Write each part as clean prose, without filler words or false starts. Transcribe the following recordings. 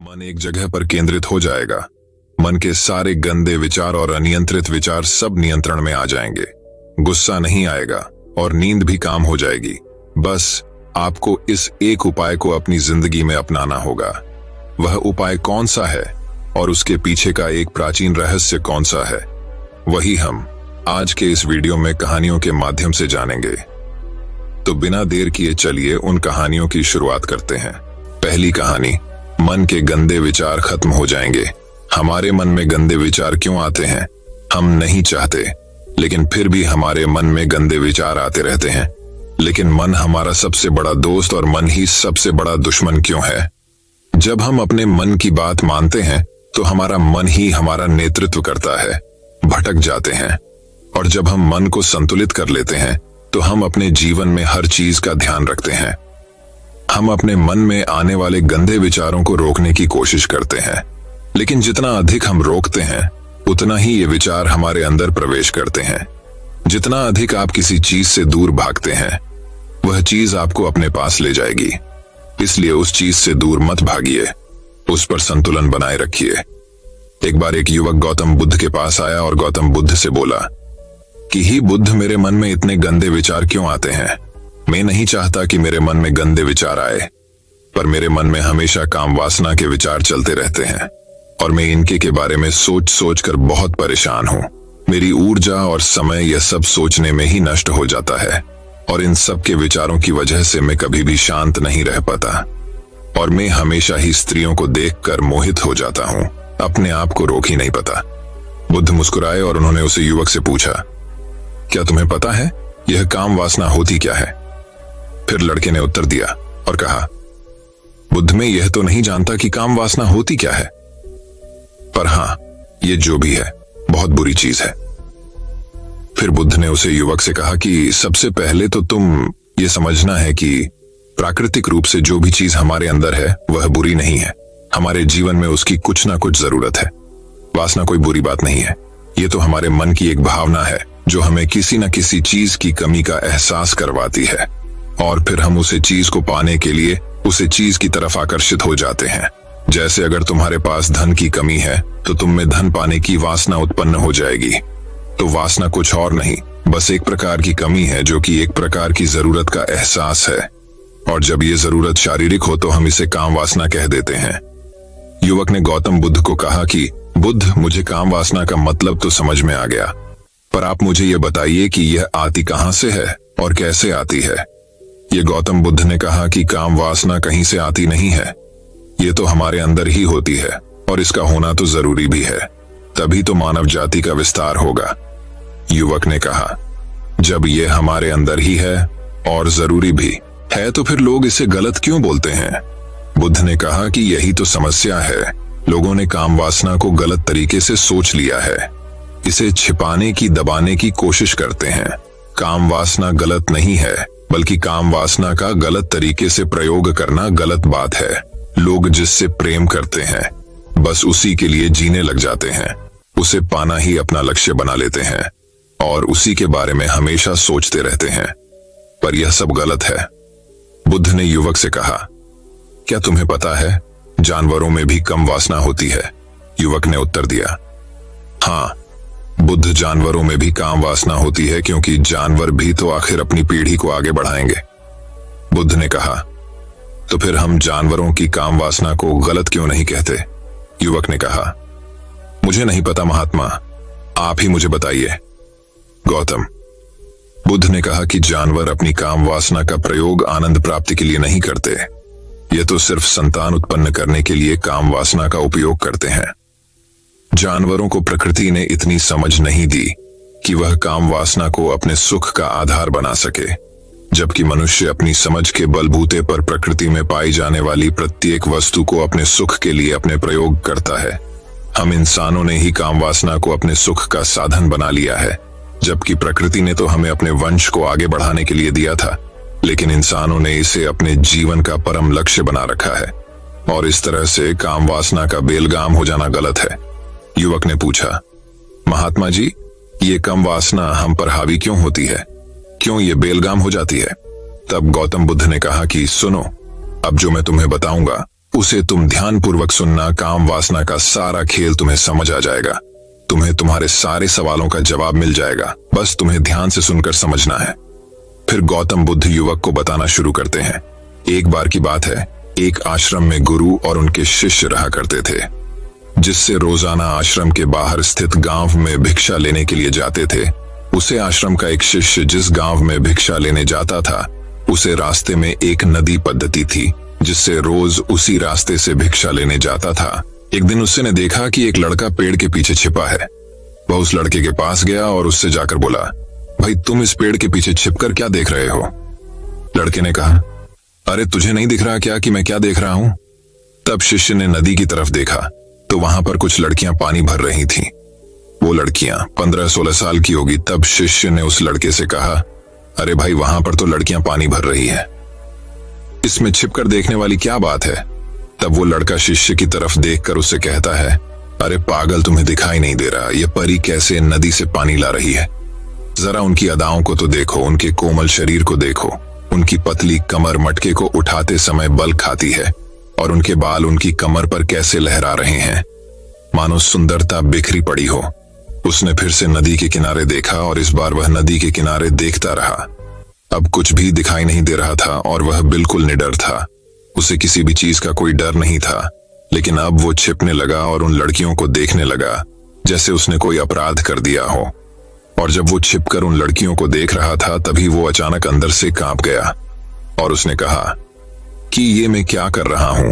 मन एक जगह पर केंद्रित हो जाएगा। मन के सारे गंदे विचार और अनियंत्रित विचार सब नियंत्रण में आ जाएंगे। गुस्सा नहीं आएगा और नींद भी काम हो जाएगी। बस आपको इस एक उपाय को अपनी जिंदगी में अपनाना होगा। वह उपाय कौन सा है और उसके पीछे का एक प्राचीन रहस्य कौन सा है, वही हम आज के इस वीडियो में कहानियों के माध्यम से जानेंगे। तो बिना देर किए चलिए उन कहानियों की शुरुआत करते हैं। पहली कहानी, मन के गंदे विचार खत्म हो जाएंगे। हमारे मन में गंदे विचार क्यों आते हैं? हम नहीं चाहते, लेकिन फिर भी हमारे मन में गंदे विचार आते रहते हैं। लेकिन मन हमारा सबसे बड़ा दोस्त और मन ही सबसे बड़ा दुश्मन क्यों है? जब हम अपने मन की बात मानते हैं तो हमारा मन ही हमारा नेतृत्व करता है। भटक जाते हैं, और जब हम मन को संतुलित कर लेते हैं तो हम अपने जीवन में हर चीज का ध्यान रखते हैं। हम अपने मन में आने वाले गंदे विचारों को रोकने की कोशिश करते हैं, लेकिन जितना अधिक हम रोकते हैं उतना ही ये विचार हमारे अंदर प्रवेश करते हैं। जितना अधिक आप किसी चीज से दूर भागते हैं, वह चीज आपको अपने पास ले जाएगी। इसलिए उस चीज से दूर मत भागिए, उस पर संतुलन बनाए रखिए। एक बार एक युवक गौतम बुद्ध के पास आया और गौतम बुद्ध से बोला कि ही बुद्ध, मेरे मन में इतने गंदे विचार क्यों आते हैं? मैं नहीं चाहता कि मेरे मन में गंदे विचार आए, पर मेरे मन में हमेशा काम वासना के विचार चलते रहते हैं और मैं इनके के बारे में सोच सोच कर बहुत परेशान हूँ। मेरी ऊर्जा और समय यह सब सोचने में ही नष्ट हो जाता है, और इन सब के विचारों की वजह से मैं कभी भी शांत नहीं रह पाता, और मैं हमेशा ही स्त्रियों को देखकर मोहित हो जाता हूँ। अपने आप को रोक ही नहीं पाता। बुद्ध मुस्कुराए और उन्होंने उसे युवक से पूछा, क्या तुम्हें पता है यह काम वासना होती क्या है? फिर लड़के ने उत्तर दिया और कहा, बुद्ध, मैं यह तो नहीं जानता कि काम वासना होती क्या है, पर हां, ये जो भी है बहुत बुरी चीज है। फिर बुद्ध ने उसे युवक से कहा कि सबसे पहले तो तुम ये समझना है कि प्राकृतिक रूप से जो भी चीज हमारे अंदर है वह बुरी नहीं है। हमारे जीवन में उसकी कुछ ना कुछ जरूरत है। वासना कोई बुरी बात नहीं है। ये तो हमारे मन की एक भावना है जो हमें किसी न किसी चीज की कमी का एहसास करवाती है, और फिर हम उसे चीज को पाने के लिए उसे चीज की तरफ आकर्षित हो जाते हैं। जैसे अगर तुम्हारे पास धन की कमी है तो तुम में धन पाने की वासना उत्पन्न हो जाएगी। तो वासना कुछ और नहीं, बस एक प्रकार की कमी है जो कि एक प्रकार की जरूरत का एहसास है, और जब ये जरूरत शारीरिक हो तो हम इसे काम वासना कह देते हैं। युवक ने गौतम बुद्ध को कहा कि बुद्ध, मुझे काम वासना का मतलब तो समझ में आ गया, पर आप मुझे ये बताइए कि यह आती कहां से है और कैसे आती है? ये गौतम बुद्ध ने कहा कि काम वासना कहीं से आती नहीं है, ये तो हमारे अंदर ही होती है, और इसका होना तो जरूरी भी है, तभी तो मानव जाति का विस्तार होगा। युवक ने कहा, जब ये हमारे अंदर ही है और जरूरी भी है तो फिर लोग इसे गलत क्यों बोलते हैं? बुद्ध ने कहा कि यही तो समस्या है। लोगों ने काम वासना को गलत तरीके से सोच लिया है। इसे छिपाने की, दबाने की कोशिश करते हैं। काम वासना गलत नहीं है, बल्कि काम वासना का गलत तरीके से प्रयोग करना गलत बात है। लोग जिससे प्रेम करते हैं बस उसी के लिए जीने लग जाते हैं, उसे पाना ही अपना लक्ष्य बना लेते हैं और उसी के बारे में हमेशा सोचते रहते हैं, पर यह सब गलत है। बुद्ध ने युवक से कहा, क्या तुम्हें पता है जानवरों में भी कम वासना होती है? युवक ने उत्तर दिया, हाँ बुद्ध, जानवरों में भी काम वासना होती है, क्योंकि जानवर भी तो आखिर अपनी पीढ़ी को आगे बढ़ाएंगे। बुद्ध ने कहा, तो फिर हम जानवरों की काम वासना को गलत क्यों नहीं कहते? युवक ने कहा, मुझे नहीं पता महात्मा, आप ही मुझे बताइए। गौतम, बुद्ध ने कहा कि जानवर अपनी काम वासना का प्रयोग आनंद प्राप्ति के लिए नहीं करते, ये तो सिर्फ संतान उत्पन्न करने के लिए काम वासना का उपयोग करते हैं। जानवरों को प्रकृति ने इतनी समझ नहीं दी कि वह काम वासना को अपने सुख का आधार बना सके, जबकि मनुष्य अपनी समझ के बलबूते पर प्रकृति में पाई जाने वाली प्रत्येक वस्तु को अपने सुख के लिए अपने प्रयोग करता है। हम इंसानों ने ही काम वासना को अपने सुख का साधन बना लिया है, जबकि प्रकृति ने तो हमें अपने वंश को आगे बढ़ाने के लिए दिया था, लेकिन इंसानों ने इसे अपने जीवन का परम लक्ष्य बना रखा है, और इस तरह से काम वासना का बेलगाम हो जाना गलत है। युवक ने पूछा, महात्मा जी, ये कम वासना हम पर हावी क्यों होती है? क्यों ये बेलगाम हो जाती है? तब गौतम बुद्ध ने कहा कि सुनो, अब जो मैं तुम्हें बताऊंगा उसे तुम ध्यानपूर्वक सुनना, काम वासना का सारा खेल तुम्हें समझ आ जाएगा। तुम्हें तुम्हारे सारे सवालों का जवाब मिल जाएगा, बस तुम्हें ध्यान से सुनकर समझना है। फिर गौतम बुद्ध युवक को बताना शुरू करते हैं। एक बार की बात है, एक आश्रम में गुरु और उनके शिष्य रहा करते थे, जिससे रोजाना आश्रम के बाहर स्थित गांव में भिक्षा लेने के लिए जाते थे। उसे आश्रम का एक शिष्य जिस गांव में भिक्षा लेने जाता था, उसे रास्ते में एक नदी पद्धति थी, जिससे रोज उसी रास्ते से भिक्षा लेने जाता था। एक दिन उसने देखा कि एक लड़का पेड़ के पीछे छिपा है। वह उस लड़के के पास गया और उससे जाकर बोला, भाई तुम इस पेड़ के पीछे छिपकर क्या देख रहे हो? लड़के ने कहा, अरे तुझे नहीं दिख रहा क्या कि मैं क्या देख रहा हूं? तब शिष्य ने नदी की तरफ देखा तो वहां पर कुछ लड़कियां पानी भर रही थीं। वो लड़कियां 15-16 साल की होगी। तब शिष्य ने उस लड़के से कहा, अरे भाई वहां पर तो लड़कियां पानी भर रही हैं, इसमें छिपकर देखने वाली क्या बात है? तब वो लड़का शिष्य की तरफ देखकर उससे कहता है, अरे पागल, तुम्हें दिखाई नहीं दे रहा ये परी कैसे नदी से पानी ला रही है? जरा उनकी अदाओं को तो देखो, उनके कोमल शरीर को देखो, उनकी पतली कमर मटके को उठाते समय बल खाती है और उनके बाल उनकी कमर पर कैसे लहरा रहे हैं, मानो सुंदरता बिखरी पड़ी हो। उसने फिर से नदी के किनारे देखा और इस बार वह नदी के किनारे देखता रहा। अब कुछ भी दिखाई नहीं दे रहा था और वह बिल्कुल निडर था। उसे किसी भी चीज का कोई डर नहीं था, लेकिन अब वो छिपने लगा और उन लड़कियों को देखने लगा जैसे उसने कोई अपराध कर दिया हो। और जब वो छिपकर उन लड़कियों को देख रहा था, तभी वो अचानक अंदर से कांप गया और उसने कहा कि ये मैं क्या कर रहा हूं?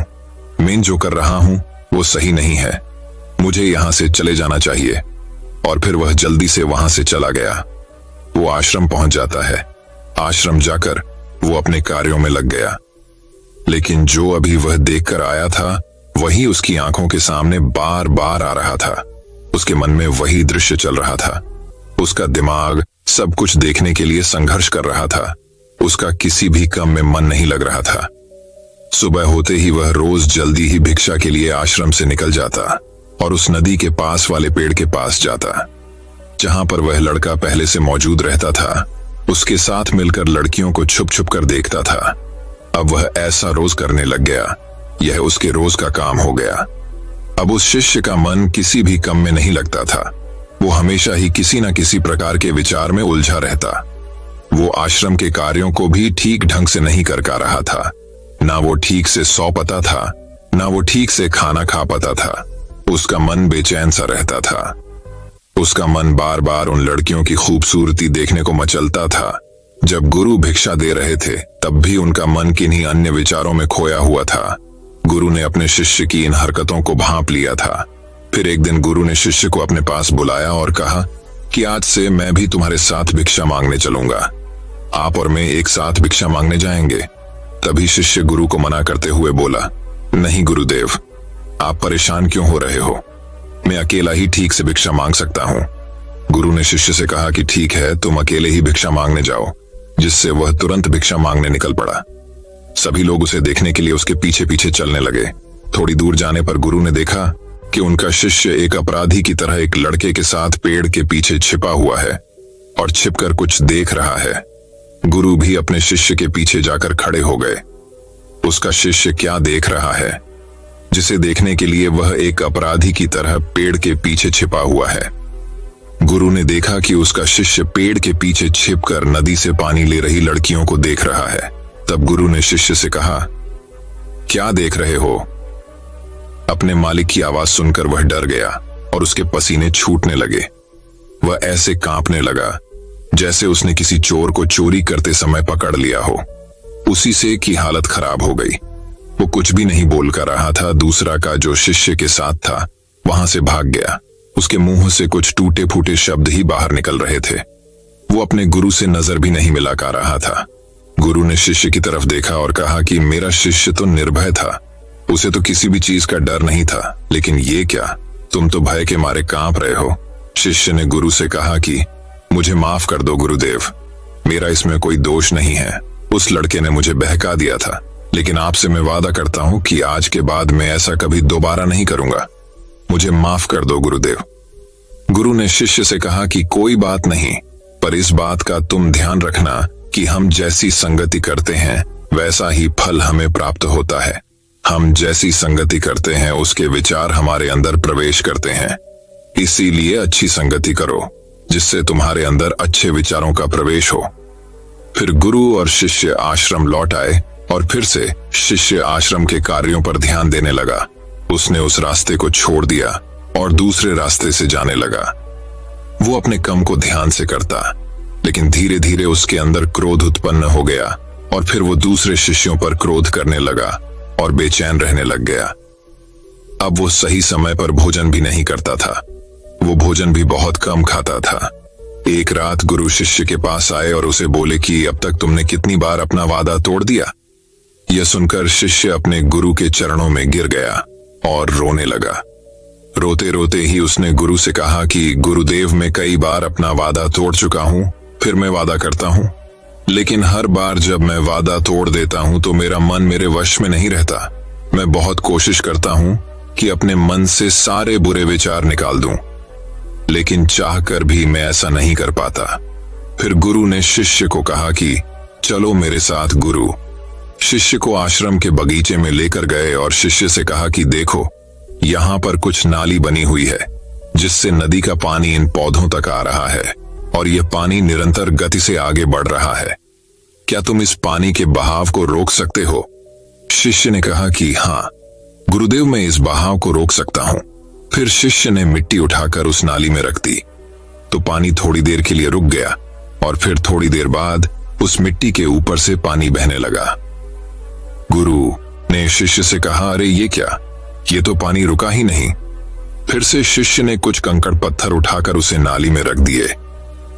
मैं जो कर रहा हूं वो सही नहीं है, मुझे यहां से चले जाना चाहिए। और फिर वह जल्दी से वहां से चला गया। वो आश्रम पहुंच जाता है। आश्रम जाकर वो अपने कार्यों में लग गया, लेकिन जो अभी वह देखकर आया था वही उसकी आंखों के सामने बार बार आ रहा था। उसके मन में वही दृश्य चल रहा था। उसका दिमाग सब कुछ देखने के लिए संघर्ष कर रहा था। उसका किसी भी काम में मन नहीं लग रहा था। सुबह होते ही वह रोज जल्दी ही भिक्षा के लिए आश्रम से निकल जाता और उस नदी के पास वाले पेड़ के पास जाता, जहां पर वह लड़का पहले से मौजूद रहता था। उसके साथ मिलकर लड़कियों को छुप छुप कर देखता था। अब वह ऐसा रोज करने लग गया, यह उसके रोज का काम हो गया। अब उस शिष्य का मन किसी भी काम में नहीं लगता था। वो हमेशा ही किसी न किसी प्रकार के विचार में उलझा रहता। वो आश्रम के कार्यों को भी ठीक ढंग से नहीं कर पा रहा था। ना वो ठीक से सो पाता था, ना वो ठीक से खाना खा पाता था। उसका मन बेचैन सा रहता था। उसका मन बार बार उन लड़कियों की खूबसूरती देखने को मचलता था। जब गुरु भिक्षा दे रहे थे तब भी उनका मन किन्हीं अन्य विचारों में खोया हुआ था। गुरु ने अपने शिष्य की इन हरकतों को भांप लिया था। फिर एक दिन गुरु ने शिष्य को अपने पास बुलाया और कहा कि आज से मैं भी तुम्हारे साथ भिक्षा मांगने चलूंगा। आप और मैं एक साथ भिक्षा मांगने जाएंगे। तभी शिष्य गुरु को मना करते हुए बोला, नहीं गुरुदेव, आप परेशान क्यों हो रहे हो? मैं अकेला ही ठीक से भिक्षा मांग सकता हूँ। गुरु ने शिष्य से कहा कि ठीक है, तुम अकेले ही भिक्षा मांगने जाओ, जिससे वह तुरंत भिक्षा मांगने निकल पड़ा। सभी लोग उसे देखने के लिए उसके पीछे पीछे चलने लगे। थोड़ी दूर जाने पर गुरु ने देखा कि उनका शिष्य एक अपराधी की तरह एक लड़के के साथ पेड़ के पीछे छिपा हुआ है और छिपकर कुछ देख रहा है। गुरु भी अपने शिष्य के पीछे जाकर खड़े हो गए। उसका शिष्य क्या देख रहा है, जिसे देखने के लिए वह एक अपराधी की तरह पेड़ के पीछे छिपा हुआ है? गुरु ने देखा कि उसका शिष्य पेड़ के पीछे छिपकर नदी से पानी ले रही लड़कियों को देख रहा है। तब गुरु ने शिष्य से कहा, क्या देख रहे हो? अपने मालिक की आवाज सुनकर वह डर गया और उसके पसीने छूटने लगे। वह ऐसे कांपने लगा जैसे उसने किसी चोर को चोरी करते समय पकड़ लिया हो। उसी से की हालत खराब हो गई। वो कुछ भी नहीं बोल कर रहा था। दूसरा का जो शिष्य के साथ था वहां से भाग गया। उसके मुंह से कुछ टूटे फूटे शब्द ही बाहर निकल रहे थे। वो अपने गुरु से नजर भी नहीं मिला कर रहा था। गुरु ने शिष्य की तरफ देखा और कहा कि मेरा शिष्य तो निर्भय था, उसे तो किसी भी चीज का डर नहीं था, लेकिन ये क्या, तुम तो भय के मारे कांप रहे हो। शिष्य ने गुरु से कहा कि मुझे माफ कर दो गुरुदेव, मेरा इसमें कोई दोष नहीं है। उस लड़के ने मुझे बहका दिया था, लेकिन आपसे मैं वादा करता हूं कि आज के बाद मैं ऐसा कभी दोबारा नहीं करूंगा। मुझे माफ कर दो गुरुदेव। गुरु ने शिष्य से कहा कि कोई बात नहीं, पर इस बात का तुम ध्यान रखना कि हम जैसी संगति करते हैं वैसा ही फल हमें प्राप्त होता है। हम जैसी संगति करते हैं उसके विचार हमारे अंदर प्रवेश करते हैं। इसीलिए अच्छी संगति करो जिससे तुम्हारे अंदर अच्छे विचारों का प्रवेश हो। फिर गुरु और शिष्य आश्रम लौट आए और फिर से शिष्य आश्रम के कार्यों पर ध्यान देने लगा। उसने उस रास्ते को छोड़ दिया और दूसरे रास्ते से जाने लगा। वो अपने काम को ध्यान से करता, लेकिन धीरे धीरे उसके अंदर क्रोध उत्पन्न हो गया और फिर वो दूसरे शिष्यों पर क्रोध करने लगा और बेचैन रहने लग गया। अब वो सही समय पर भोजन भी नहीं करता था। वो भोजन भी बहुत कम खाता था। एक रात गुरु शिष्य के पास आए और उसे बोले कि अब तक तुमने कितनी बार अपना वादा तोड़ दिया। यह सुनकर शिष्य अपने गुरु के चरणों में गिर गया और रोने लगा। रोते रोते ही उसने गुरु से कहा कि गुरुदेव, मैं कई बार अपना वादा तोड़ चुका हूं, फिर मैं वादा करता हूं, लेकिन हर बार जब मैं वादा तोड़ देता हूं तो मेरा मन मेरे वश में नहीं रहता। मैं बहुत कोशिश करता हूं कि अपने मन से सारे बुरे विचार निकाल दूं, लेकिन चाहकर भी मैं ऐसा नहीं कर पाता। फिर गुरु ने शिष्य को कहा कि चलो मेरे साथ। गुरु शिष्य को आश्रम के बगीचे में लेकर गए और शिष्य से कहा कि देखो, यहाँ पर कुछ नाली बनी हुई है जिससे नदी का पानी इन पौधों तक आ रहा है और यह पानी निरंतर गति से आगे बढ़ रहा है। क्या तुम इस पानी के बहाव को रोक सकते हो? शिष्य ने कहा कि हाँ गुरुदेव, मैं इस बहाव को रोक सकता हूं। फिर शिष्य ने मिट्टी उठाकर उस नाली में रख दी तो पानी थोड़ी देर के लिए रुक गया और फिर थोड़ी देर बाद उस मिट्टी के ऊपर से पानी बहने लगा। गुरु ने शिष्य से कहा, अरे ये क्या, ये तो पानी रुका ही नहीं। फिर से शिष्य ने कुछ कंकड़ पत्थर उठाकर उसे नाली में रख दिए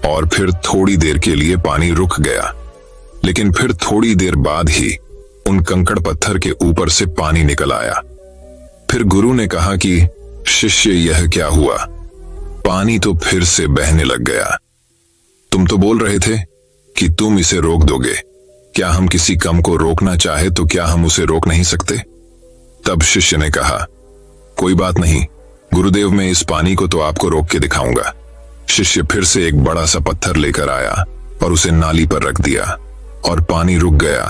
और फिर थोड़ी देर के लिए पानी रुक गया, लेकिन फिर थोड़ी देर बाद ही उन कंकड़ पत्थर के ऊपर से पानी निकल आया। फिर गुरु ने कहा कि शिष्य, यह क्या हुआ? पानी तो फिर से बहने लग गया। तुम तो बोल रहे थे कि तुम इसे रोक दोगे। क्या हम किसी काम को रोकना चाहे तो क्या हम उसे रोक नहीं सकते? तब शिष्य ने कहा, कोई बात नहीं गुरुदेव, मैं इस पानी को तो आपको रोक के दिखाऊंगा। शिष्य फिर से एक बड़ा सा पत्थर लेकर आया और उसे नाली पर रख दिया और पानी रुक गया।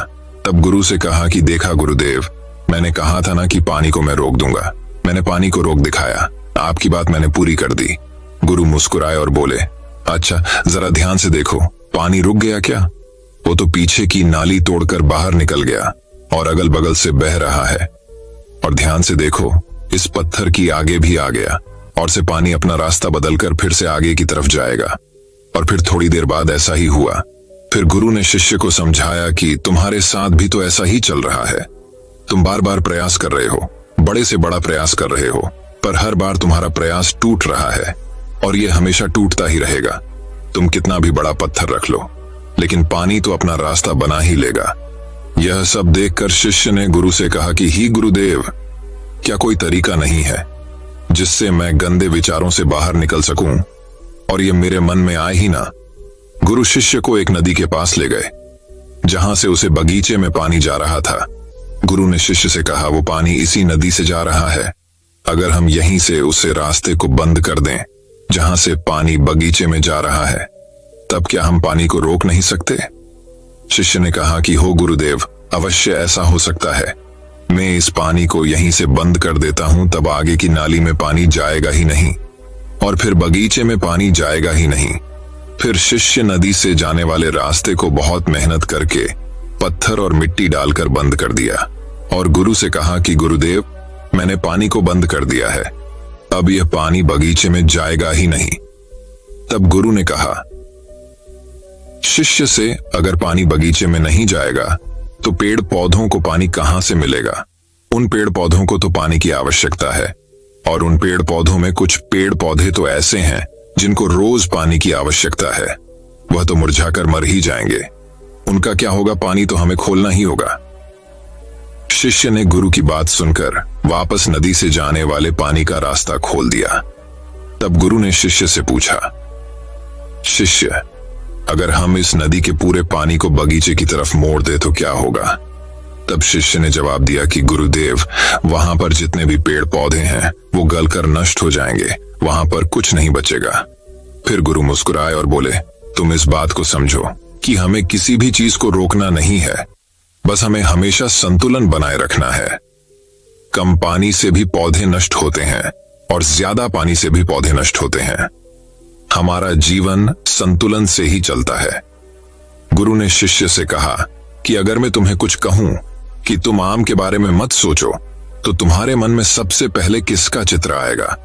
तब गुरु से कहा कि देखा गुरुदेव, मैंने कहा था ना कि पानी को मैं रोक दूंगा। मैंने पानी को रोक दिखाया, आपकी बात मैंने पूरी कर दी। गुरु मुस्कुराए और बोले, अच्छा जरा ध्यान से देखो, पानी रुक गया क्या? वो तो पीछे की नाली तोड़कर बाहर निकल गया और अगल बगल से बह रहा है। और ध्यान से देखो, इस पत्थर की आगे भी आ गया और से पानी अपना रास्ता बदलकर फिर से आगे की तरफ जाएगा। और फिर थोड़ी देर बाद ऐसा ही हुआ। फिर गुरु ने शिष्य को समझाया कि तुम्हारे साथ भी तो ऐसा ही चल रहा है। तुम बार बार प्रयास कर रहे हो, बड़े से बड़ा प्रयास कर रहे हो, पर हर बार तुम्हारा प्रयास टूट रहा है और यह हमेशा टूटता ही रहेगा। तुम कितना भी बड़ा पत्थर रख लो, लेकिन पानी तो अपना रास्ता बना ही लेगा। यह सब देखकर शिष्य ने गुरु से कहा कि ही गुरुदेव, क्या कोई तरीका नहीं है जिससे मैं गंदे विचारों से बाहर निकल सकूं और ये मेरे मन में आए ही ना? गुरु शिष्य को एक नदी के पास ले गए जहां से उसे बगीचे में पानी जा रहा था। गुरु ने शिष्य से कहा, वो पानी इसी नदी से जा रहा है। अगर हम यहीं से उसे रास्ते को बंद कर दें जहां से पानी बगीचे में जा रहा है, तब क्या हम पानी को रोक नहीं सकते? शिष्य ने कहा कि हो गुरुदेव, अवश्य ऐसा हो सकता है। मैं इस पानी को यहीं से बंद कर देता हूं, तब आगे की नाली में पानी जाएगा ही नहीं और फिर बगीचे में पानी जाएगा ही नहीं। फिर शिष्य नदी से जाने वाले रास्ते को बहुत मेहनत करके पत्थर और मिट्टी डालकर बंद कर दिया और गुरु से कहा कि गुरुदेव, मैंने पानी को बंद कर दिया है, अब यह पानी बगीचे में जाएगा ही नहीं। तब गुरु ने कहा शिष्य से, अगर पानी बगीचे में नहीं जाएगा तो पेड़ पौधों को पानी कहां से मिलेगा? उन पेड़ पौधों को तो पानी की आवश्यकता है और उन पेड़ पौधों में कुछ पेड़ पौधे तो ऐसे हैं जिनको रोज पानी की आवश्यकता है। वह तो मुरझाकर मर ही जाएंगे, उनका क्या होगा? पानी तो हमें खोलना ही होगा। शिष्य ने गुरु की बात सुनकर वापस नदी से जाने वाले पानी का रास्ता खोल दिया। तब गुरु ने शिष्य से पूछा, शिष्य, अगर हम इस नदी के पूरे पानी को बगीचे की तरफ मोड़ दे तो क्या होगा? तब शिष्य ने जवाब दिया कि गुरुदेव, वहां पर जितने भी पेड़ पौधे हैं वो गलकर नष्ट हो जाएंगे, वहां पर कुछ नहीं बचेगा। फिर गुरु मुस्कुराए और बोले, तुम इस बात को समझो कि हमें किसी भी चीज को रोकना नहीं है, बस हमें हमेशा संतुलन बनाए रखना है। कम पानी से भी पौधे नष्ट होते हैं और ज्यादा पानी से भी पौधे नष्ट होते हैं। हमारा जीवन संतुलन से ही चलता है। गुरु ने शिष्य से कहा कि अगर मैं तुम्हें कुछ कहूं कि तुम आम के बारे में मत सोचो, तो तुम्हारे मन में सबसे पहले किसका चित्र आएगा?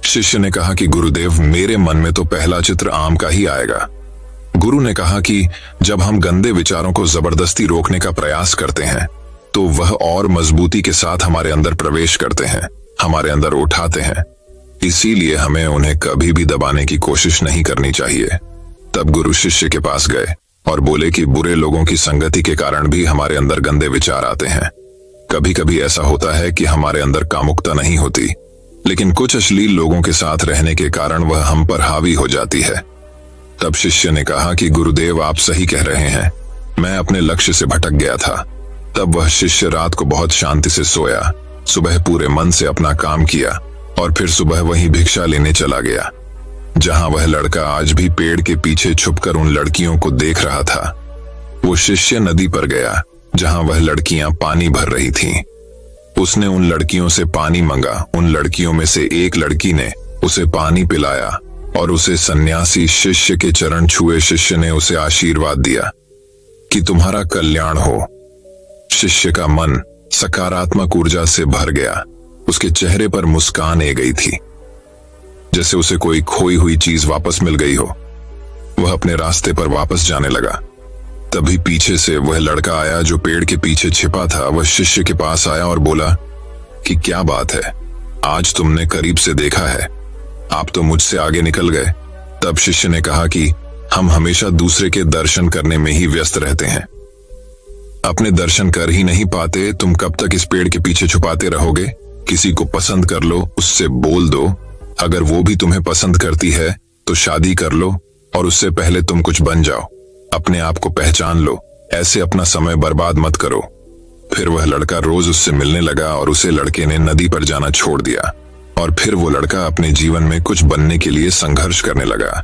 शिष्य ने कहा कि गुरुदेव, मेरे मन में तो पहला चित्र आम का ही आएगा। गुरु ने कहा कि जब हम गंदे विचारों को जबरदस्ती रोकने का प्रयास करते हैं, तो वह और मजबूती के साथ हमारे अंदर प्रवेश करते हैं, हमारे अंदर उठाते हैं। इसीलिए हमें उन्हें कभी भी दबाने की कोशिश नहीं करनी चाहिए। तब गुरु शिष्य के पास गए और बोले कि बुरे लोगों की संगति के कारण भी हमारे अंदर गंदे विचार आते हैं। कभी कभी ऐसा होता है कि हमारे अंदर कामुकता नहीं होती, लेकिन कुछ अश्लील लोगों के साथ रहने के कारण वह हम पर हावी हो जाती है। तब शिष्य ने कहा कि गुरुदेव, आप सही कह रहे हैं, मैं अपने लक्ष्य से भटक गया था। तब वह शिष्य रात को बहुत शांति से सोया, सुबह पूरे मन से अपना काम किया और फिर सुबह वहीं भिक्षा लेने चला गया, जहां वह लड़का आज भी पेड़ के पीछे छुपकर उन लड़कियों को देख रहा था। वो शिष्य नदी पर गया, जहां वह लड़कियां पानी भर रही थीं। उसने उन लड़कियों से पानी मांगा। उन लड़कियों में से एक लड़की ने उसे पानी पिलाया और उसे सन्यासी शिष्य के चरण छुए शिष्य ने उसे आशीर्वाद दिया कि तुम्हारा कल्याण हो। शिष्य का मन सकारात्मक ऊर्जा से भर गया। उसके चेहरे पर मुस्कान आ गई थी, जैसे उसे कोई खोई हुई चीज वापस मिल गई हो। वह अपने रास्ते पर वापस जाने लगा। तभी पीछे से वह लड़का आया जो पेड़ के पीछे छिपा था। वह शिष्य के पास आया और बोला कि क्या बात है, आज तुमने करीब से देखा है, आप तो मुझसे आगे निकल गए। तब शिष्य ने कहा कि हम हमेशा दूसरे के दर्शन करने में ही व्यस्त रहते हैं, अपने दर्शन कर ही नहीं पाते। तुम कब तक इस पेड़ के पीछे छुपाते रहोगे? किसी को पसंद कर लो, उससे बोल दो। अगर वो भी तुम्हें पसंद करती है तो शादी कर लो और उससे पहले तुम कुछ बन जाओ। अपने आप को पहचान लो, ऐसे अपना समय बर्बाद मत करो। फिर वह लड़का रोज उससे मिलने लगा और उसे लड़के ने नदी पर जाना छोड़ दिया और फिर वो लड़का अपने जीवन में कुछ बनने के लिए संघर्ष करने लगा।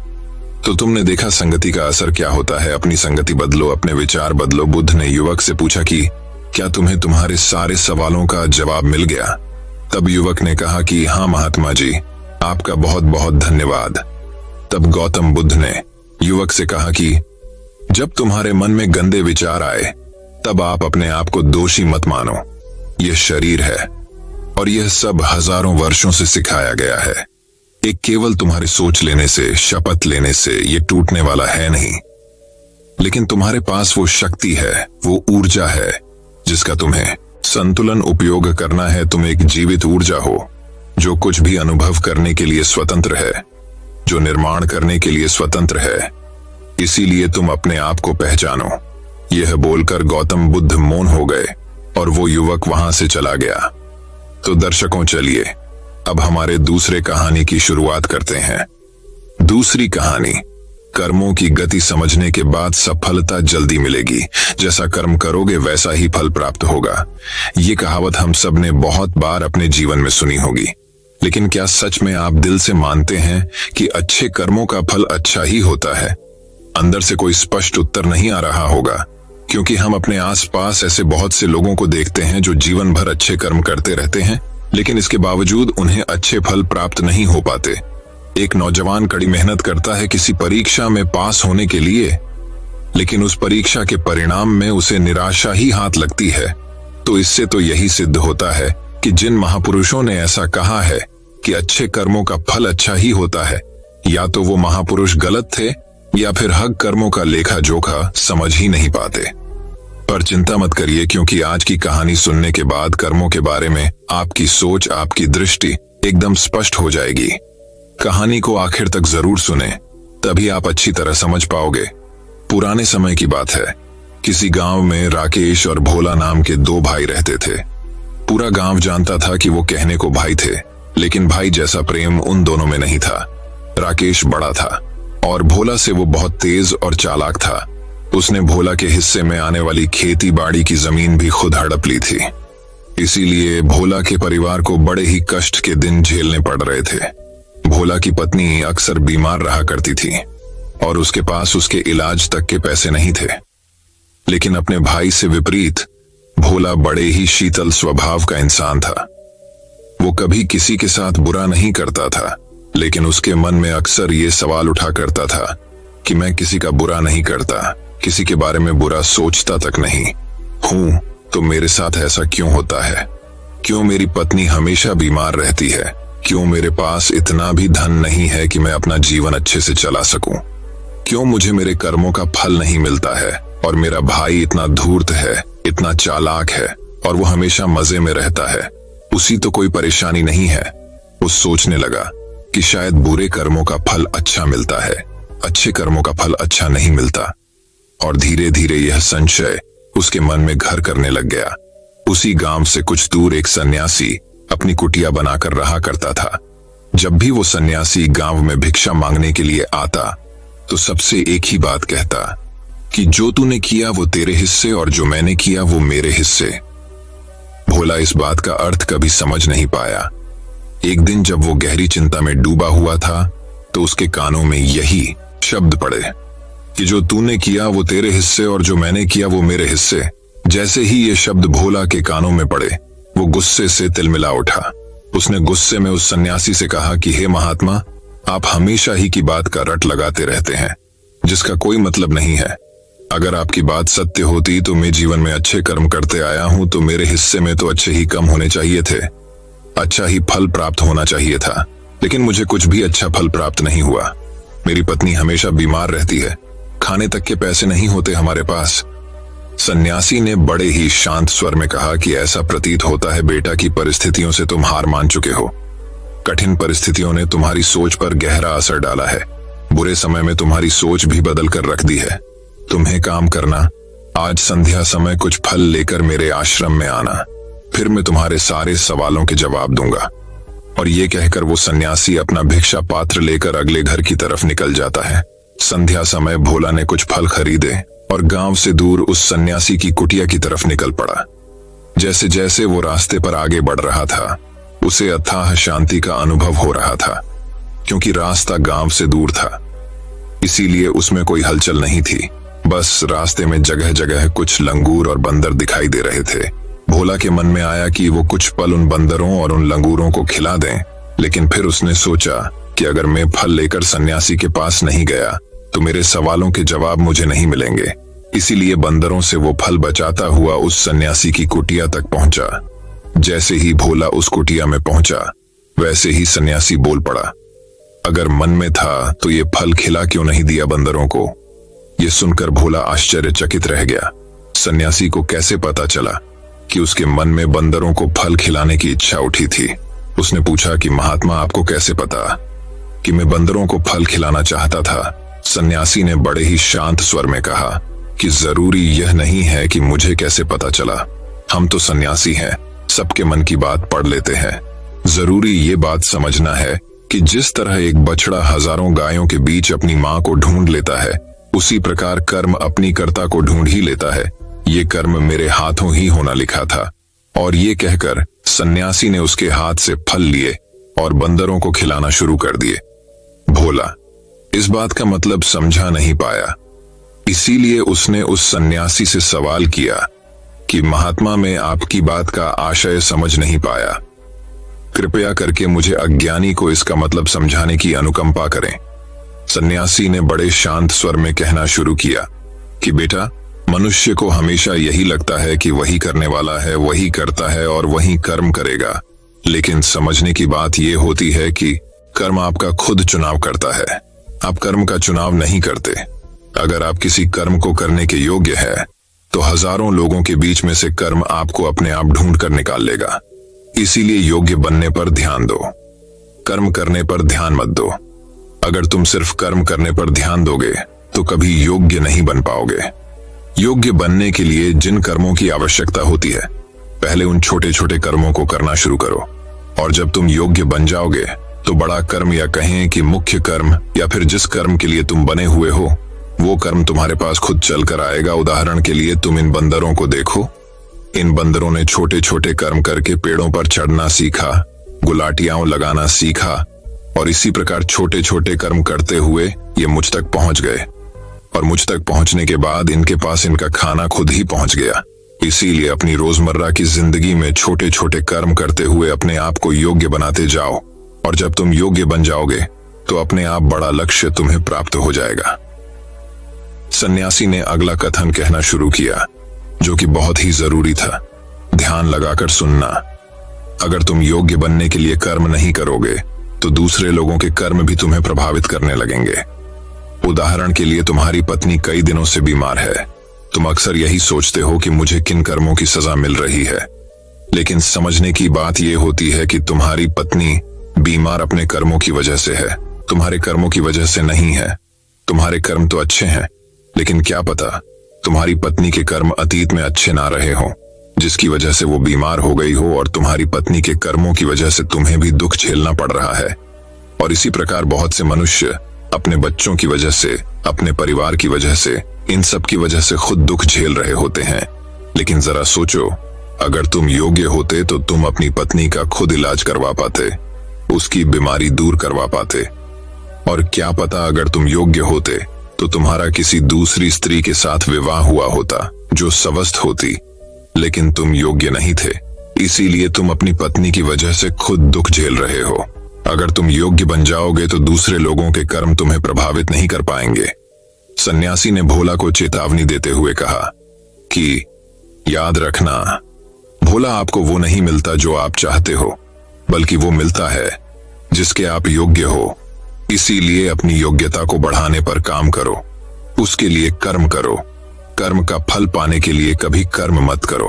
तो तुमने देखा संगति का असर क्या होता है। अपनी संगति बदलो, अपने विचार बदलो। बुद्ध ने युवक से पूछा कि क्या तुम्हें तुम्हारे सारे सवालों का जवाब मिल गया? तब युवक ने कहा कि हाँ महात्मा जी, आपका बहुत बहुत धन्यवाद। तब गौतम बुद्ध ने युवक से कहा कि जब तुम्हारे मन में गंदे विचार आए, तब आप अपने आप को दोषी मत मानो। यह शरीर है और यह सब हजारों वर्षों से सिखाया गया है। एक केवल तुम्हारे सोच लेने से, शपथ लेने से ये टूटने वाला है नहीं, लेकिन तुम्हारे पास वो शक्ति है, वो ऊर्जा है जिसका तुम्हें संतुलन उपयोग करना है। तुम एक जीवित ऊर्जा हो जो कुछ भी अनुभव करने के लिए स्वतंत्र है, जो निर्माण करने के लिए स्वतंत्र है। इसीलिए तुम अपने आप को पहचानो। यह बोलकर गौतम बुद्ध मौन हो गए और वो युवक वहां से चला गया। तो दर्शकों, चलिए अब हमारे दूसरे कहानी की शुरुआत करते हैं। दूसरी कहानी, कर्मों की गति समझने के बाद सफलता जल्दी मिलेगी। जैसा कर्म करोगे वैसा ही फल प्राप्त होगा। ये कहावत हम सब ने बहुत बार अपने जीवन में सुनी होगी, लेकिन क्या सच में आप दिल से मानते हैं कि अच्छे कर्मों का फल अच्छा ही होता है? अंदर से कोई स्पष्ट उत्तर नहीं आ रहा होगा, क्योंकि हम अपने आसपास ऐसे बहुत से लोगों को देखते हैं जो जीवन भर अच्छे कर्म करते रहते हैं, लेकिन इसके बावजूद उन्हें अच्छे फल प्राप्त नहीं हो पाते। एक नौजवान कड़ी मेहनत करता है किसी परीक्षा में पास होने के लिए, लेकिन उस परीक्षा के परिणाम में उसे निराशा ही हाथ लगती है। तो इससे तो यही सिद्ध होता है कि जिन महापुरुषों ने ऐसा कहा है कि अच्छे कर्मों का फल अच्छा ही होता है, या तो वो महापुरुष गलत थे या फिर हक कर्मों का लेखा जोखा समझ ही नहीं पाते। पर चिंता मत करिए, क्योंकि आज की कहानी सुनने के बाद कर्मों के बारे में आपकी सोच, आपकी दृष्टि एकदम स्पष्ट हो जाएगी। कहानी को आखिर तक जरूर सुने, तभी आप अच्छी तरह समझ पाओगे। पुराने समय की बात है। किसी गांव में राकेश और भोला नाम के दो भाई रहते थे। पूरा गांव जानता था कि वो कहने को भाई थे, लेकिन भाई जैसा प्रेम उन दोनों में नहीं था। राकेश बड़ा था और भोला से वो बहुत तेज और चालाक था। उसने भोला के हिस्से में आने वाली खेती बाड़ी की जमीन भी खुद हड़प ली थी। इसीलिए भोला के परिवार को बड़े ही कष्ट के दिन झेलने पड़ रहे थे। भोला की पत्नी अक्सर बीमार रहा करती थी और उसके पास उसके इलाज तक के पैसे नहीं थे। लेकिन अपने भाई से विपरीत भोला बड़े ही शीतल स्वभाव का इंसान था। वो कभी किसी के साथ बुरा नहीं करता था, लेकिन उसके मन में अक्सर ये सवाल उठा करता था कि मैं किसी का बुरा नहीं करता, किसी के बारे में बुरा सोचता तक नहीं हूं, तो मेरे साथ ऐसा क्यों होता है? क्यों मेरी पत्नी हमेशा बीमार रहती है? क्यों मेरे पास इतना भी धन नहीं है कि मैं अपना जीवन अच्छे से चला सकूं? क्यों मुझे मेरे कर्मों का फल नहीं मिलता है? और मेरा भाई इतना धूर्त है, इतना चालाक है, और वो हमेशा मजे में रहता है, उसी तो कोई परेशानी नहीं है। वो सोचने लगा कि शायद बुरे कर्मों का फल अच्छा मिलता है, अच्छे कर्मों का फल अच्छा नहीं मिलता। और धीरे धीरे यह संशय उसके मन में घर करने लग गया। उसी गांव से कुछ दूर एक सन्यासी अपनी कुटिया बनाकर रहा करता था। जब भी वो सन्यासी गांव में भिक्षा मांगने के लिए आता तो सबसे एक ही बात कहता कि जो तूने किया वो तेरे हिस्से और जो मैंने किया वो मेरे हिस्से। भोला इस बात का अर्थ कभी समझ नहीं पाया। एक दिन जब वो गहरी चिंता में डूबा हुआ था तो उसके कानों में यही शब्द पड़े कि जो तूने किया वो तेरे हिस्से और जो मैंने किया वो मेरे हिस्से। जैसे ही ये शब्द भोला के कानों में पड़े वो गुस्से से तिलमिला उठा। उसने गुस्से में उस सन्यासी से कहा कि हे महात्मा, आप हमेशा ही की बात का रट लगाते रहते हैं जिसका कोई मतलब नहीं है। अगर आपकी बात सत्य होती तो मैं जीवन में अच्छे कर्म करते आया हूं, तो मेरे हिस्से में तो अच्छे ही कम होने चाहिए थे, अच्छा ही फल प्राप्त होना चाहिए था, लेकिन मुझे कुछ भी अच्छा फल प्राप्त नहीं हुआ। मेरी पत्नी हमेशा बीमार रहती है, खाने तक के पैसे नहीं होते हमारे पास। सन्यासी ने बड़े ही शांत स्वर में कहा कि ऐसा प्रतीत होता है बेटा कि परिस्थितियों से तुम हार मान चुके हो। कठिन परिस्थितियों ने तुम्हारी सोच पर गहरा असर डाला है। बुरे समय में तुम्हारी सोच भी बदल कर रख दी है। तुम्हें काम करना, आज संध्या समय कुछ फल लेकर मेरे आश्रम में आना, फिर मैं तुम्हारे सारे सवालों के जवाब दूंगा। और ये कहकर वो सन्यासी अपना भिक्षा पात्र लेकर अगले घर की तरफ निकल जाता है। संध्या समय भोला ने कुछ फल खरीदे और गांव से दूर उस सन्यासी की कुटिया की तरफ निकल पड़ा। जैसे जैसे वो रास्ते पर आगे बढ़ रहा था उसे अथाह शांति का अनुभव हो रहा था, क्योंकि रास्ता गांव से दूर था, इसीलिए उसमें कोई हलचल नहीं थी। बस रास्ते में जगह जगह कुछ लंगूर और बंदर दिखाई दे रहे थे। भोला के मन में आया कि वो कुछ पल उन बंदरों और उन लंगूरों को खिला दें, लेकिन फिर उसने सोचा कि अगर मैं फल लेकर सन्यासी के पास नहीं गया तो मेरे सवालों के जवाब मुझे नहीं मिलेंगे। इसीलिए बंदरों से वो फल बचाता हुआ उस सन्यासी की कुटिया तक पहुंचा। जैसे ही भोला उस कुटिया में पहुंचा वैसे ही सन्यासी बोल पड़ा। अगर मन में था तो ये फल खिला क्यों नहीं दिया बंदरों को? ये सुनकर भोला आश्चर्यचकित रह गया। सन्यासी को कैसे पता चला कि उसके मन में बंदरों को फल खिलाने की इच्छा उठी थी? उसने पूछा कि महात्मा, आपको कैसे पता कि मैं बंदरों को फल खिलाना चाहता था? सन्यासी ने बड़े ही शांत स्वर में कहा कि जरूरी यह नहीं है कि मुझे कैसे पता चला। हम तो सन्यासी हैं, सबके मन की बात पढ़ लेते हैं। जरूरी ये बात समझना है कि जिस तरह एक बछड़ा हजारों गायों के बीच अपनी मां को ढूंढ लेता है, उसी प्रकार कर्म अपनी कर्ता को ढूंढ ही लेता है। ये कर्म मेरे हाथों ही होना लिखा था। और ये कहकर सन्यासी ने उसके हाथ से फल लिए और बंदरों को खिलाना शुरू कर दिए। भोला इस बात का मतलब समझा नहीं पाया, इसीलिए उसने उस सन्यासी से सवाल किया कि महात्मा, मैं आपकी बात का आशय समझ नहीं पाया, कृपया करके मुझे अज्ञानी को इसका मतलब समझाने की अनुकंपा करें। सन्यासी ने बड़े शांत स्वर में कहना शुरू किया कि बेटा, मनुष्य को हमेशा यही लगता है कि वही करने वाला है, वही करता है और वही कर्म करेगा, लेकिन समझने की बात यह होती है कि कर्म आपका खुद चुनाव करता है, आप कर्म का चुनाव नहीं करते। अगर आप किसी कर्म को करने के योग्य है तो हजारों लोगों के बीच में से कर्म आपको अपने आप ढूंढ कर निकाल लेगा। इसीलिए योग्य बनने पर ध्यान दो, कर्म करने पर ध्यान मत दो। अगर तुम सिर्फ कर्म करने पर ध्यान दोगे तो कभी योग्य नहीं बन पाओगे। योग्य बनने के लिए जिन कर्मों की आवश्यकता होती है, पहले उन छोटे छोटे कर्मों को करना शुरू करो, और जब तुम योग्य बन जाओगे तो बड़ा कर्म, या कहें कि मुख्य कर्म, या फिर जिस कर्म के लिए तुम बने हुए हो वो कर्म तुम्हारे पास खुद चल कर आएगा। उदाहरण के लिए तुम इन बंदरों को देखो। इन बंदरों ने छोटे छोटे कर्म करके पेड़ों पर चढ़ना सीखा, गुलाटियां लगाना सीखा, और इसी प्रकार छोटे छोटे कर्म करते हुए ये मुझ तक पहुंच गए। और मुझ तक पहुंचने के बाद इनके पास इनका खाना खुद ही पहुंच गया। इसीलिए अपनी रोजमर्रा की जिंदगी में छोटे छोटे कर्म करते हुए अपने आप को योग्य बनाते जाओ, और जब तुम योग्य बन जाओगे तो अपने आप बड़ा लक्ष्य तुम्हें प्राप्त हो जाएगा। सन्यासी ने अगला कथन कहना शुरू किया, जो कि बहुत ही जरूरी था। ध्यान लगाकर सुनना। अगर तुम योग्य बनने के लिए कर्म नहीं करोगे तो दूसरे लोगों के कर्म भी तुम्हें प्रभावित करने लगेंगे। उदाहरण के लिए, तुम्हारी पत्नी कई दिनों से बीमार है। तुम अक्सर यही सोचते हो कि मुझे किन कर्मों की सजा मिल रही है, लेकिन समझने की बात यह होती है कि तुम्हारी पत्नी बीमार अपने कर्मों की वजह से है, तुम्हारे कर्मों की वजह से नहीं है। तुम्हारे कर्म तो अच्छे हैं, लेकिन क्या पता तुम्हारी पत्नी के कर्म अतीत में अच्छे ना रहे हों, जिसकी वजह से वो बीमार हो गई हो, और तुम्हारी पत्नी के कर्मों की वजह से तुम्हें भी दुख झेलना पड़ रहा है। और इसी प्रकार बहुत से मनुष्य अपने बच्चों की वजह से, अपने परिवार की वजह से, इन सब की वजह से खुद दुख झेल रहे होते हैं। लेकिन जरा सोचो, अगर तुम योग्य होते तो तुम अपनी पत्नी का खुद इलाज करवा पाते, उसकी बीमारी दूर करवा पाते। और क्या पता अगर तुम योग्य होते तो तुम्हारा किसी दूसरी स्त्री के साथ विवाह हुआ होता जो स्वस्थ होती, लेकिन तुम योग्य नहीं थे, इसीलिए तुम अपनी पत्नी की वजह से खुद दुख झेल रहे हो। अगर तुम योग्य बन जाओगे तो दूसरे लोगों के कर्म तुम्हें प्रभावित नहीं कर पाएंगे। सन्यासी ने भोला को चेतावनी देते हुए कहा कि याद रखना, भोला आपको वो नहीं मिलता जो आप चाहते हो, बल्कि वो मिलता है जिसके आप योग्य हो। इसीलिए अपनी योग्यता को बढ़ाने पर काम करो, उसके लिए कर्म करो। कर्म का फल पाने के लिए कभी कर्म मत करो।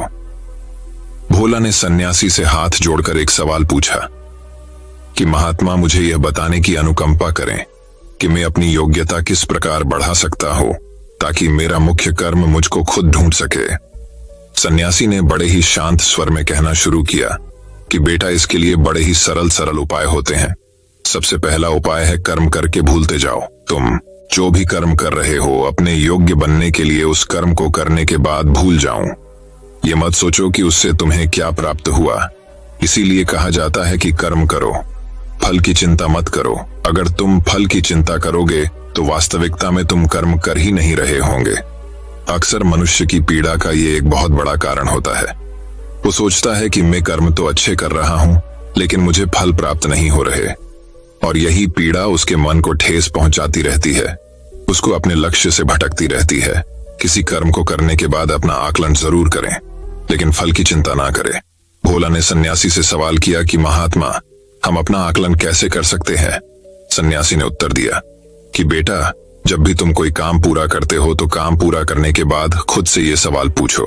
भोला ने सन्यासी से हाथ जोड़कर एक सवाल पूछा कि महात्मा, मुझे यह बताने की अनुकंपा करें कि मैं अपनी योग्यता किस प्रकार बढ़ा सकता हूं ताकि मेरा मुख्य कर्म मुझको खुद ढूंढ सके। सन्यासी ने बड़े ही शांत स्वर में कहना शुरू किया कि बेटा, इसके लिए बड़े ही सरल उपाय होते हैं। सबसे पहला उपाय है कर्म करके भूलते जाओ। तुम जो भी कर्म कर रहे हो, अपने योग्य बनने के लिए उस कर्म को करने के बाद भूल जाओ। ये मत सोचो कि उससे तुम्हें क्या प्राप्त हुआ। इसीलिए कहा जाता है कि कर्म करो, फल की चिंता मत करो। अगर तुम फल की चिंता करोगे तो वास्तविकता में तुम कर्म कर ही नहीं रहे होंगे। अक्सर मनुष्य की पीड़ा का ये एक बहुत बड़ा कारण होता है। वो सोचता है कि मैं कर्म तो अच्छे कर रहा हूं, लेकिन मुझे फल प्राप्त नहीं हो रहे, और यही पीड़ा उसके मन को ठेस पहुंचाती रहती है, उसको अपने लक्ष्य से भटकती रहती है। किसी कर्म को करने के बाद अपना आकलन जरूर करें, लेकिन फल की चिंता ना करें। भोला ने सन्यासी से सवाल किया कि महात्मा, हम अपना आकलन कैसे कर सकते हैं? सन्यासी ने उत्तर दिया कि बेटा, जब भी तुम कोई काम पूरा करते हो तो काम पूरा करने के बाद खुद से ये सवाल पूछो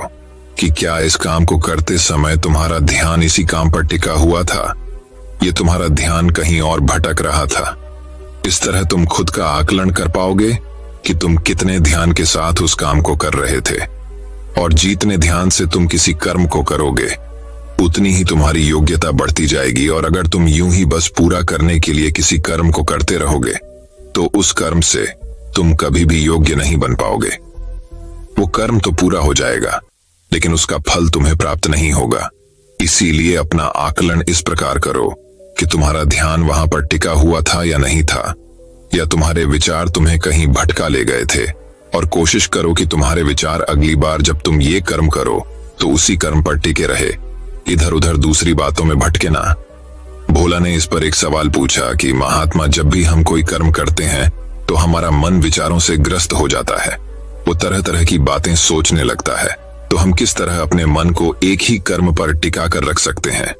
कि क्या इस काम को करते समय तुम्हारा ध्यान इसी काम पर टिका हुआ था, ये तुम्हारा ध्यान कहीं और भटक रहा था। इस तरह तुम खुद का आकलन कर पाओगे कि तुम कितने ध्यान के साथ उस काम को कर रहे थे, और जितने ध्यान से तुम किसी कर्म को करोगे उतनी ही तुम्हारी योग्यता बढ़ती जाएगी। और अगर तुम यूं ही बस पूरा करने के लिए किसी कर्म को करते रहोगे तो उस कर्म से तुम कभी भी योग्य नहीं बन पाओगे। वो कर्म तो पूरा हो जाएगा, लेकिन उसका फल तुम्हें प्राप्त नहीं होगा। इसीलिए अपना आकलन इस प्रकार करो कि तुम्हारा ध्यान वहां पर टिका हुआ था या नहीं था, या तुम्हारे विचार तुम्हें कहीं भटका ले गए थे। और कोशिश करो कि तुम्हारे विचार अगली बार जब तुम ये कर्म करो तो उसी कर्म पर टिके रहे, इधर उधर दूसरी बातों में भटके ना। भोला ने इस पर एक सवाल पूछा कि महात्मा, जब भी हम कोई कर्म करते हैं तो हमारा मन विचारों से ग्रस्त हो जाता है, वो तरह तरह की बातें सोचने लगता है, तो हम किस तरह अपने मन को एक ही कर्म पर टिका कर रख सकते हैं?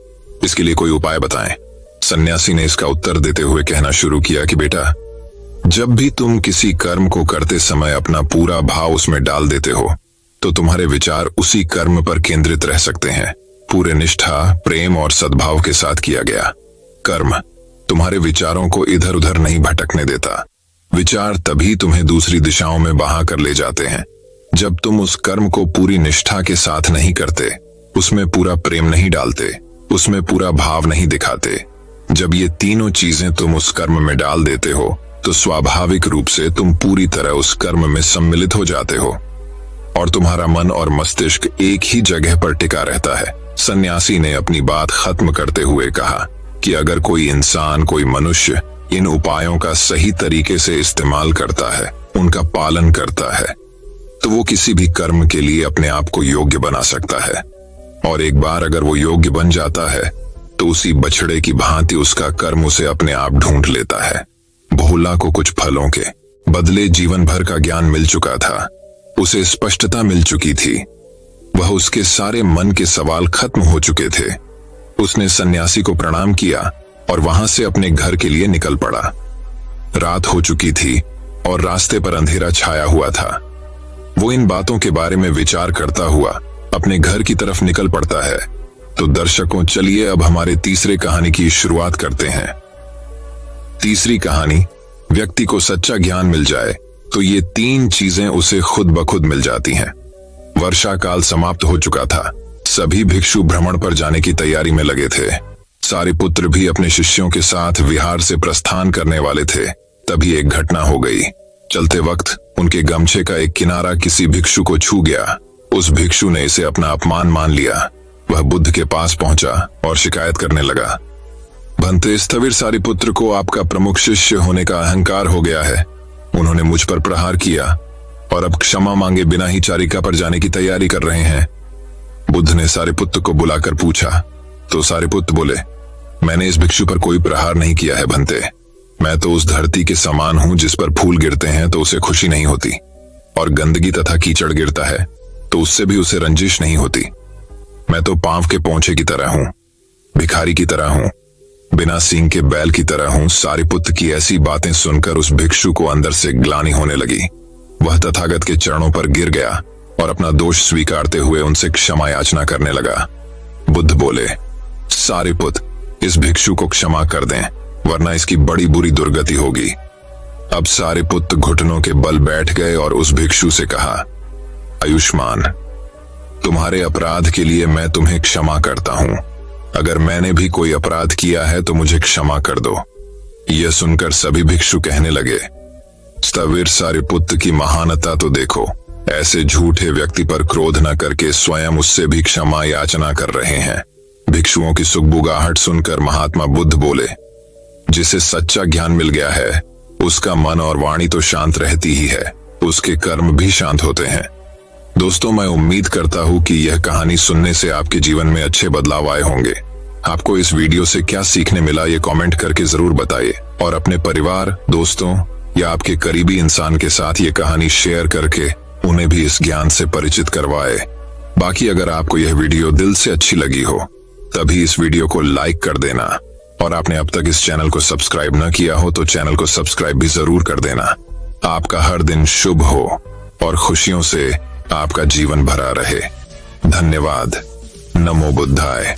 इसके लिए कोई उपाय बताएं। सन्यासी ने इसका उत्तर देते हुए कहना शुरू किया कि बेटा, जब भी तुम किसी कर्म को करते समय अपना पूरा भाव उसमें डाल देते हो तो तुम्हारे विचार उसी कर्म पर केंद्रित रह सकते हैं। पूरे निष्ठा, प्रेम और सद्भाव के साथ किया गया कर्म तुम्हारे विचारों को इधर उधर नहीं भटकने देता। विचार तभी तुम्हें दूसरी दिशाओं में बहा कर ले जाते हैं जब तुम उस कर्म को पूरी निष्ठा के साथ नहीं करते, उसमें पूरा प्रेम नहीं डालते, उसमें पूरा भाव नहीं दिखाते। जब ये तीनों चीजें तुम उस कर्म में डाल देते हो तो स्वाभाविक रूप से तुम पूरी तरह उस कर्म में सम्मिलित हो जाते हो और तुम्हारा मन और मस्तिष्क एक ही जगह पर टिका रहता है। सन्यासी ने अपनी बात खत्म करते हुए कहा कि अगर कोई इंसान, कोई मनुष्य इन उपायों का सही तरीके से इस्तेमाल करता है, उनका पालन करता है, तो वो किसी भी कर्म के लिए अपने आप को योग्य बना सकता है, और एक बार अगर वो योग्य बन जाता है तो उसी बछड़े की भांति उसका कर्म उसे अपने आप ढूंढ लेता है। भोला को कुछ फलों के बदले जीवन भर का ज्ञान मिल चुका था। उसे स्पष्टता मिल चुकी थी। वह उसके सारे मन के सवाल खत्म हो चुके थे। उसने सन्यासी को प्रणाम किया और वहां से अपने घर के लिए निकल पड़ा। रात हो चुकी थी और रास्ते पर अंधेरा छाया हुआ था। वो इन बातों के बारे में विचार करता हुआ अपने घर की तरफ निकल पड़ता है। तो दर्शकों, चलिए अब हमारे तीसरे कहानी की शुरुआत करते हैं। तीसरी कहानी, व्यक्ति को सच्चा ज्ञान मिल जाए तो ये 3 चीजें उसे खुद ब खुद मिल जाती हैं। वर्षा काल समाप्त हो चुका था। सभी भिक्षु भ्रमण पर जाने की तैयारी में लगे थे। सारिपुत्र भी अपने शिष्यों के साथ विहार से प्रस्थान करने वाले थे। तभी एक घटना हो गई। चलते वक्त उनके गमछे का एक किनारा किसी भिक्षु को छू गया। उस भिक्षु ने इसे अपना अपमान मान लिया। वह बुद्ध के पास पहुंचा और शिकायत करने लगा। भंते स्थविर सारिपुत्र को आपका प्रमुख शिष्य होने का अहंकार हो गया है। उन्होंने मुझ पर प्रहार किया और अब क्षमा मांगे बिना ही चारिका पर जाने की तैयारी कर रहे हैं। बुद्ध ने सारिपुत्र को बुलाकर पूछा तो सारिपुत्र बोले, मैंने इस भिक्षु पर कोई प्रहार नहीं किया है भंते। मैं तो उस धरती के समान हूं जिस पर फूल गिरते हैं तो उसे खुशी नहीं होती, और गंदगी तथा कीचड़ गिरता है तो उससे भी उसे रंजिश नहीं होती। मैं तो पांव के पोंछे की तरह हूं, भिखारी की तरह हूं, बिना सींग के बैल की तरह हूं। सारिपुत्र की ऐसी बातें सुनकर उस भिक्षु को अंदर से ग्लानि होने लगी। वह तथागत के चरणों पर गिर गया और अपना दोष स्वीकारते हुए उनसे क्षमा याचना करने लगा। बुद्ध बोले, सारिपुत्र, इस भिक्षु को क्षमा कर दें, वरना इसकी बड़ी बुरी दुर्गति होगी। अब सारिपुत्र घुटनों के बल बैठ गए और उस भिक्षु से कहा, आयुष्मान, तुम्हारे अपराध के लिए मैं तुम्हें क्षमा करता हूं। अगर मैंने भी कोई अपराध किया है तो मुझे क्षमा कर दो। यह सुनकर सभी भिक्षु कहने लगे, स्थविर सारिपुत्र की महानता तो देखो। ऐसे झूठे व्यक्ति पर क्रोध न करके स्वयं उससे भी क्षमा याचना कर रहे हैं। भिक्षुओं की सुगबुगाहट सुनकर महात्मा बुद्ध बोले, जिसे सच्चा ज्ञान मिल गया है उसका मन और वाणी तो शांत रहती ही है, उसके कर्म भी शांत होते हैं। दोस्तों, मैं उम्मीद करता हूं कि यह कहानी सुनने से आपके जीवन में अच्छे बदलाव आए होंगे। आपको इस वीडियो से क्या सीखने मिला ये कमेंट करके जरूर बताइए, और अपने परिवार, दोस्तों या आपके करीबी इंसान के साथ ये कहानी शेयर करके उन्हें भी इस ज्ञान से परिचित करवाए। बाकी अगर आपको यह वीडियो दिल से अच्छी लगी हो तभी इस वीडियो को लाइक कर देना, और आपने अब तक इस चैनल को सब्सक्राइब न किया हो तो चैनल को सब्सक्राइब भी जरूर कर देना। आपका हर दिन शुभ हो और खुशियों से आपका जीवन भरा रहे। धन्यवाद। नमो बुद्धाय।